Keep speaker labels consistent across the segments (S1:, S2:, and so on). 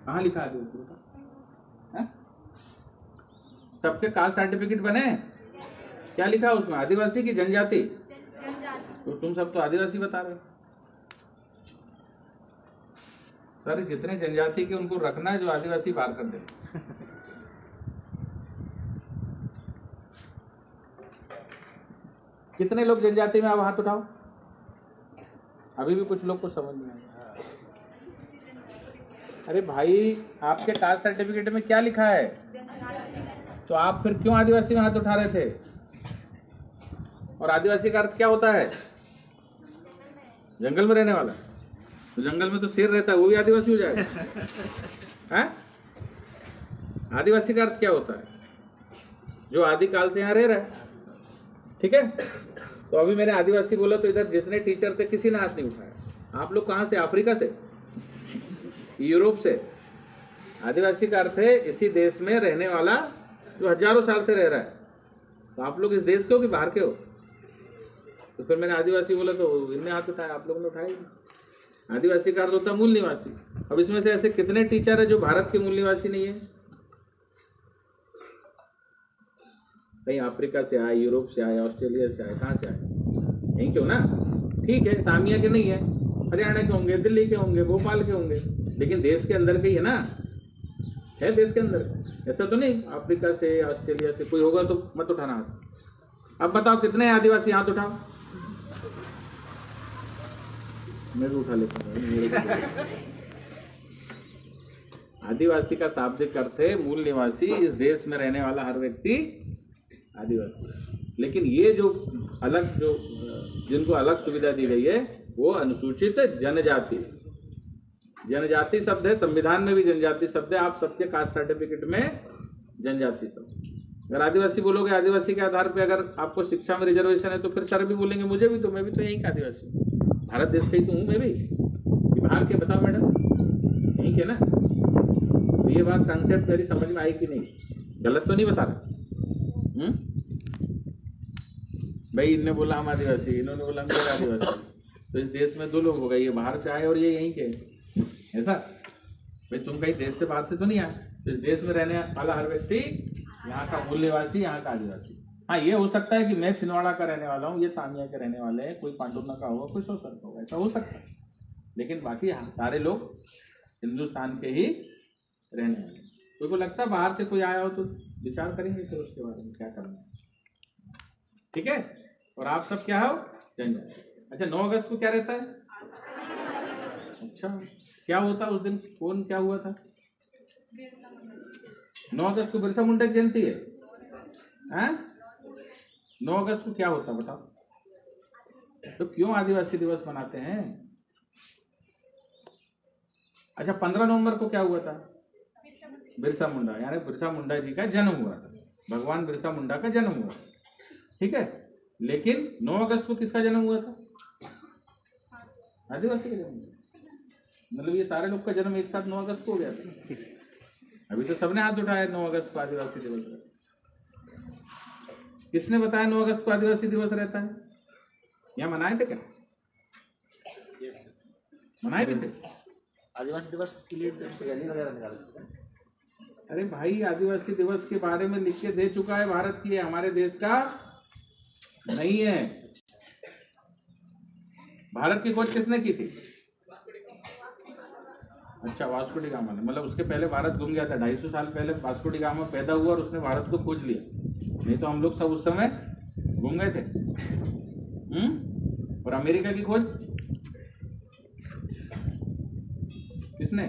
S1: कहाँ लिखा है आदिवासी बता? सबके कास्ट सर्टिफिकेट बने, क्या लिखा है उसमें? आदिवासी की जनजाति? तो तुम सब तो आदिवासी बता रहे हो। सर जितने जनजाति के उनको रखना है, जो आदिवासी बाहर कर दे। कितने लोग जनजाति में? आप हाथ उठाओ। अभी भी कुछ लोग को समझ नहीं आया। अरे भाई आपके कास्ट सर्टिफिकेट में क्या लिखा है? तो आप फिर क्यों आदिवासी में हाथ उठा रहे थे? और आदिवासी का अर्थ क्या होता है? जंगल में रहने वाला। तो जंगल में तो शेर रहता है, वो भी आदिवासी हो जाएगा? हैं? आदिवासी का अर्थ क्या होता है? जो आदिकाल से यहाँ रह रहा है। ठीक है, तो अभी मैंने आदिवासी बोला तो इधर जितने टीचर थे किसी ने हाथ नहीं उठाया। आप लोग कहाँ से? अफ्रीका से, यूरोप से। आदिवासी का अर्थ है इसी देश में रहने वाला जो हजारों साल से रह रहा है। तो आप लोग इस देश के हो कि बाहर के हो? तो फिर मैंने आदिवासी बोला तो इनने हाथ उठाया, आप लोगों ने उठाया ही। आदिवासी का अर्थ होता है मूल निवासी। अब इसमें से ऐसे कितने टीचर है जो भारत के मूल निवासी नहीं है? कहीं अफ्रीका से आए, यूरोप से आए, ऑस्ट्रेलिया से आए, कहाँ से आए? यहीं के हो ना? ठीक है, तामिया के नहीं है, हरियाणा के होंगे, दिल्ली के होंगे, भोपाल के होंगे, लेकिन देश के अंदर के ही है ना? है देश के अंदर। ऐसा तो नहीं अफ्रीका से, ऑस्ट्रेलिया से कोई होगा तो मत उठाना हाथ। अब बताओ कितने आदिवासी? हाथ उठाओ। मैं भी उठा लेता हूँ। आदिवासी का शाब्दिक अर्थ है मूल निवासी। इस देश में रहने वाला हर व्यक्ति आदिवासी। लेकिन ये जो अलग, जो जिनको अलग सुविधा दी गई है वो अनुसूचित जनजाति। जनजाति शब्द है, संविधान में भी जनजाति शब्द है। आप सबके कास्ट सर्टिफिकेट में जनजाति शब्द। अगर आदिवासी बोलोगे, आदिवासी के आधार पे अगर आपको शिक्षा में रिजर्वेशन है तो फिर सर भी बोलेंगे मुझे भी, तो मैं भी तो यहीं का आदिवासी हूँ, भारत देश का ही तो हूँ मैं भी। बाहर के बताओ मैडम, यहीं के ना? तो ये बात कंसेप्ट मेरी समझ में आई कि नहीं? गलत तो नहीं बता रहा? भाई इनने बोला हम आदिवासी, इन्होंने बोला हम लोग आदिवासी, तो इस देश में दो लोग हो गए, ये बाहर से आए और ये यहीं के। ऐसा भाई तुम कहीं देश से बाहर से तो नहीं आए। तो इस देश में रहने वाला हर व्यक्ति यहाँ का मूल निवासी, यहाँ का आदिवासी। हाँ ये हो सकता है कि मैं छिंदवाड़ा का रहने वाला हूँ, ये तामिया के रहने वाले हैं, कोई पांडुर्ना का होगा, कोई सोसर का होगा, ऐसा हो सकता है। लेकिन बाकी सारे लोग हिंदुस्तान के ही रहने वाले। कोई को लगता है बाहर से कोई आया हो तो विचार करेंगे फिर उसके बारे में क्या करना है। ठीक है, और आप सब क्या हो? जनजाति। अच्छा 9 अगस्त को क्या रहता है? अच्छा क्या होता उस दिन? कौन क्या हुआ था? 9 अगस्त को बिरसा मुंडा की जयंती है। 9 अगस्त को क्या होता बताओ? तो क्यों आदिवासी दिवस मनाते हैं? अच्छा 15 नवंबर को क्या हुआ था? बिरसा मुंडा, यानी बिरसा मुंडा जी का जन्म हुआ था। भगवान बिरसा मुंडा का जन्म हुआ। ठीक है, लेकिन 9 अगस्त को किसका जन्म हुआ था? आदिवासी का जन्म। मतलब ये सारे लोग का जन्म एक साथ 9 अगस्त को हो गया था। अभी तो सबने हाथ उठाया 9 अगस्त को आदिवासी दिवस रहता। किसने बताया 9 अगस्त को आदिवासी दिवस रहता है? यहाँ मनाए थे क्या? मनाए भी थे
S2: आदिवासी दिवस के लिए रैली वगैरह निकालते हैं।
S1: अरे भाई आदिवासी दिवस के बारे में लिख के दे चुका है भारत की, हमारे देश का नहीं है। भारत की खोज किसने की थी? अच्छा वास्को डी गामा ने। मतलब उसके पहले भारत घूम गया था। 250 साल पहले वास्को डी गामा पैदा हुआ और उसने भारत को खोज लिया। नहीं तो हम लोग सब उस समय घूम गए थे। और अमेरिका की खोज किसने?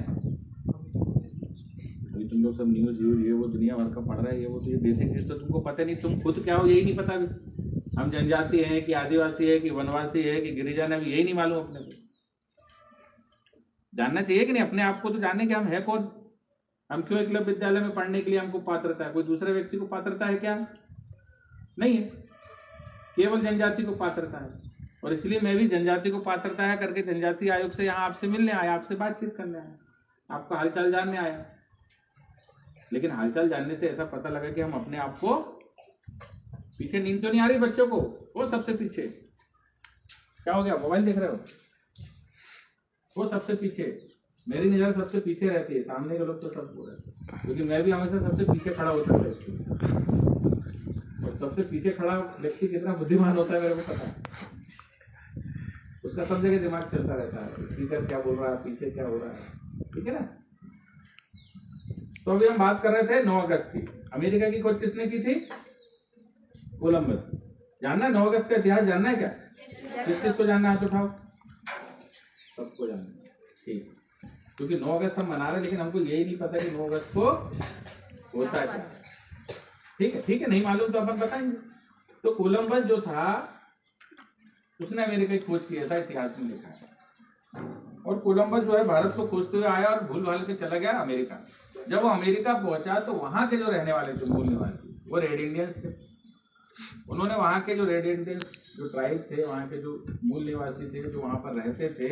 S1: अभी तुम लोग सब न्यूज ये वो दुनिया भर का पढ़ रहा है, ये वो, तो ये बेसिक चीज तो तुमको पता नहीं। तुम खुद क्या हो यही नहीं पता। अभी हम जनजाति हैं कि आदिवासी है कि वनवासी है कि गिरिजन है, यही नहीं मालूम अपने को। जानना चाहिए कि नहीं अपने आप को? तो जानने के हम है कौन? हम क्यों एकलव्य विद्यालय में पढ़ने के लिए हमको पात्रता है? कोई दूसरे व्यक्ति को पात्रता है क्या? नहीं है, केवल जनजाति को पात्रता है। और इसलिए मैं भी जनजाति को पात्रता है करके जनजाति आयोग से यहाँ आपसे मिलने आया, आपसे बातचीत करने आया, आपका हालचाल जानने आया। लेकिन हालचाल जानने से ऐसा पता लगा कि हम अपने आप को पीछे। नींद तो नहीं आ रही बच्चों को? वो सबसे पीछे क्या हो गया? मोबाइल देख रहे हो? वो सबसे पीछे मेरी नजर सबसे पीछे रहती है, सामने के लोग तो सब पूरे, क्योंकि मैं भी हमेशा सबसे पीछे खड़ा होता था इसके। और सबसे पीछे खड़ा व्यक्ति कितना बुद्धिमान होता है मेरे को पता है, उसका सब जगह दिमाग चलता रहता है, स्पीकर क्या बोल रहा है, पीछे क्या हो रहा है, ठीक है ना। तो अभी हम बात कर रहे थे 9 अगस्त की। अमेरिका की खोज किसने की थी? कोलंबस। जानना है 9 अगस्त का इतिहास जानना है क्या? किस किस को जानना है? हाथ उठाओ, सबको जानना है, ठीक। क्योंकि 9 अगस्त हम मना रहे हैं, लेकिन हमको यही नहीं पता कि 9 अगस्त को होता है क्या। ठीक है, ठीक है, नहीं मालूम तो अपन बताएंगे। तो कोलंबस जो था उसने अमेरिका की खोज की, ऐसा इतिहास में लिखा है। और कोलंबस जो है भारत को खोजते हुए आया और भूल भाल के चला गया अमेरिका। जब वो अमेरिका पहुंचा तो वहां के जो रहने वाले थे मूल निवासी, वो रेड इंडियंस थे। उन्होंने वहां के जो रेड इंडियंस जो ट्राइब थे, वहां के जो मूल निवासी थे, जो वहां पर रहते थे,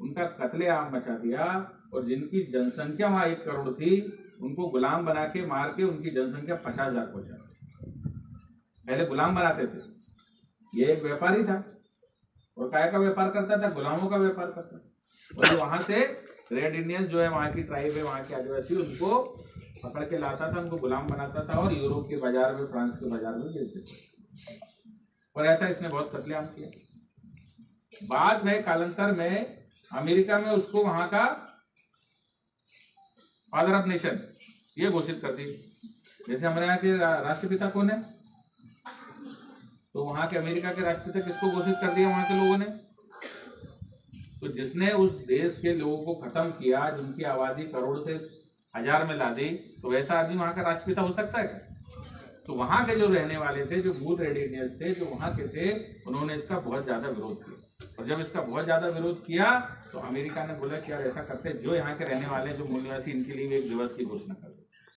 S1: उनका कत्लेआम मचा दिया। और जिनकी जनसंख्या वहां 1 करोड़ थी, उनको गुलाम बना के मार के उनकी जनसंख्या 50,000 पहुंचा। पहले गुलाम बनाते थे, ये एक व्यापारी था और काय का व्यापार करता था? गुलामों का व्यापार करता था। और वहां से रेड इंडियंस जो है, वहां की ट्राइब है, वहां के आदिवासी, उनको पकड़ के लाता था, उनको गुलाम बनाता था और यूरोप के बाजार में, फ्रांस के बाजार में बेचते थे। और ऐसा इसने बहुत कत्लेआम किया। बाद में कालांतर में अमेरिका में उसको वहां का फादर ऑफ नेशन ये घोषित कर दी। जैसे हमारे यहाँ के राष्ट्रपिता कौन है, तो वहां के अमेरिका के राष्ट्रपिता किसको घोषित कर दिया वहां के लोगों ने? तो जिसने उस देश के लोगों को खत्म किया, जिनकी आबादी करोड़ से 1000 में ला दी, तो वैसा आदमी वहां का राष्ट्रपिता हो सकता है क्या? तो वहां के जो रहने वाले थे, जो मूल रेड इंडियंस थे, जो वहां के थे, उन्होंने इसका बहुत ज्यादा विरोध किया। और जब इसका बहुत ज्यादा विरोध किया तो अमेरिका ने बोला कि यार ऐसा करते, जो यहाँ के रहने वाले जो मूल निवासी, इनके लिए एक दिवस की घोषणा कर दो।